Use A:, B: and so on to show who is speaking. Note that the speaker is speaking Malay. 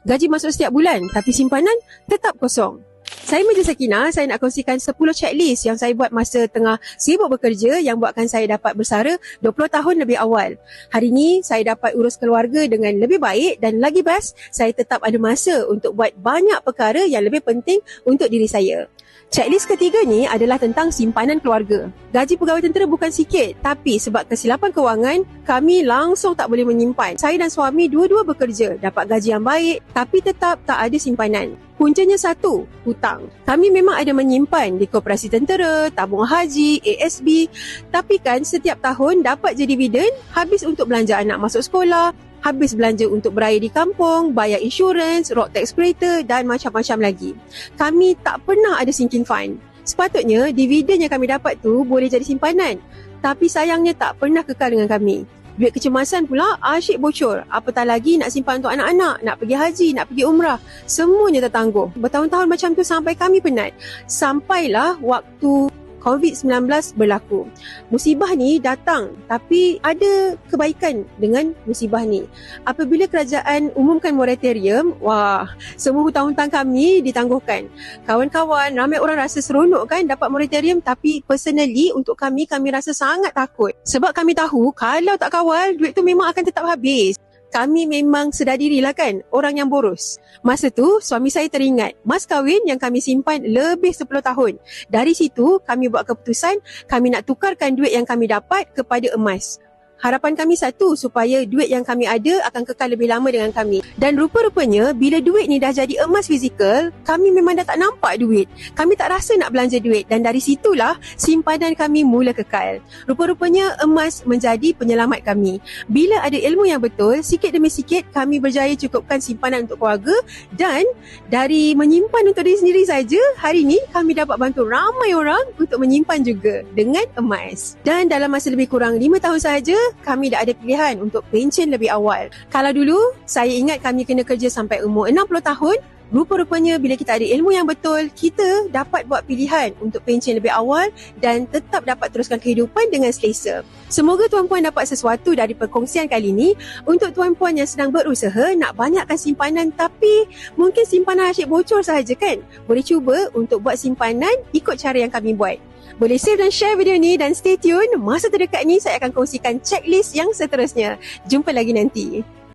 A: Gaji masuk setiap bulan tapi simpanan tetap kosong. Saya Meja Sakinah, saya nak kongsikan 10 checklist yang saya buat masa tengah sibuk bekerja yang buatkan saya dapat bersara 20 tahun lebih awal. Hari ini saya dapat urus keluarga dengan lebih baik dan lagi best, saya tetap ada masa untuk buat banyak perkara yang lebih penting untuk diri saya. Checklist ketiga ni adalah tentang simpanan keluarga. Gaji pegawai tentera bukan sikit, tapi sebab kesilapan kewangan, kami langsung tak boleh menyimpan. Saya dan suami dua-dua bekerja, dapat gaji yang baik, tapi tetap tak ada simpanan. Puncanya satu, hutang. Kami memang ada menyimpan di koperasi tentera, tabung haji, ASB, tapi kan setiap tahun dapat je dividen, habis untuk belanja anak masuk sekolah, habis belanja untuk beraya di kampung, bayar insurans, road tax kereta dan macam-macam lagi. Kami tak pernah ada sinking fund. Sepatutnya dividen yang kami dapat tu boleh jadi simpanan, tapi sayangnya tak pernah kekal dengan kami. Duit kecemasan pula asyik bocor. Apatah lagi nak simpan untuk anak-anak, nak pergi haji, nak pergi umrah. Semuanya tertangguh. Bertahun-tahun macam tu sampai kami penat. Sampailah waktu COVID-19 berlaku. Musibah ni datang, tapi ada kebaikan dengan musibah ni. Apabila kerajaan umumkan moratorium, wah, semua hutang-hutang kami ditangguhkan. Kawan-kawan, ramai orang rasa seronok kan dapat moratorium, tapi personally untuk kami rasa sangat takut. Sebab kami tahu kalau tak kawal, duit tu memang akan tetap habis. Kami memang sedar dirilah kan, orang yang boros. Masa tu, suami saya teringat mas kahwin yang kami simpan lebih 10 tahun. Dari situ, kami buat keputusan, kami nak tukarkan duit yang kami dapat kepada emas. Harapan kami satu, supaya duit yang kami ada akan kekal lebih lama dengan kami. Dan rupa-rupanya, bila duit ni dah jadi emas fizikal, kami memang dah tak nampak duit. Kami tak rasa nak belanja duit dan dari situlah simpanan kami mula kekal. Rupa-rupanya emas menjadi penyelamat kami. Bila ada ilmu yang betul, sikit demi sikit kami berjaya cukupkan simpanan untuk keluarga dan dari menyimpan untuk diri sendiri saja, hari ni kami dapat bantu ramai orang untuk menyimpan juga dengan emas. Dan dalam masa lebih kurang 5 tahun sahaja, kami dah ada pilihan untuk pencen lebih awal. Kalau dulu, saya ingat kami kena kerja sampai umur 60 tahun. Rupa-rupanya bila kita ada ilmu yang betul, kita dapat buat pilihan untuk pencen lebih awal dan tetap dapat teruskan kehidupan dengan selesa. Semoga tuan-puan dapat sesuatu dari perkongsian kali ini. Untuk tuan-puan yang sedang berusaha nak banyakkan simpanan tapi mungkin simpanan asyik bocor sahaja kan? Boleh cuba untuk buat simpanan ikut cara yang kami buat. Boleh save dan share video ni dan stay tune. Masa terdekat ni saya akan kongsikan checklist yang seterusnya. Jumpa lagi nanti.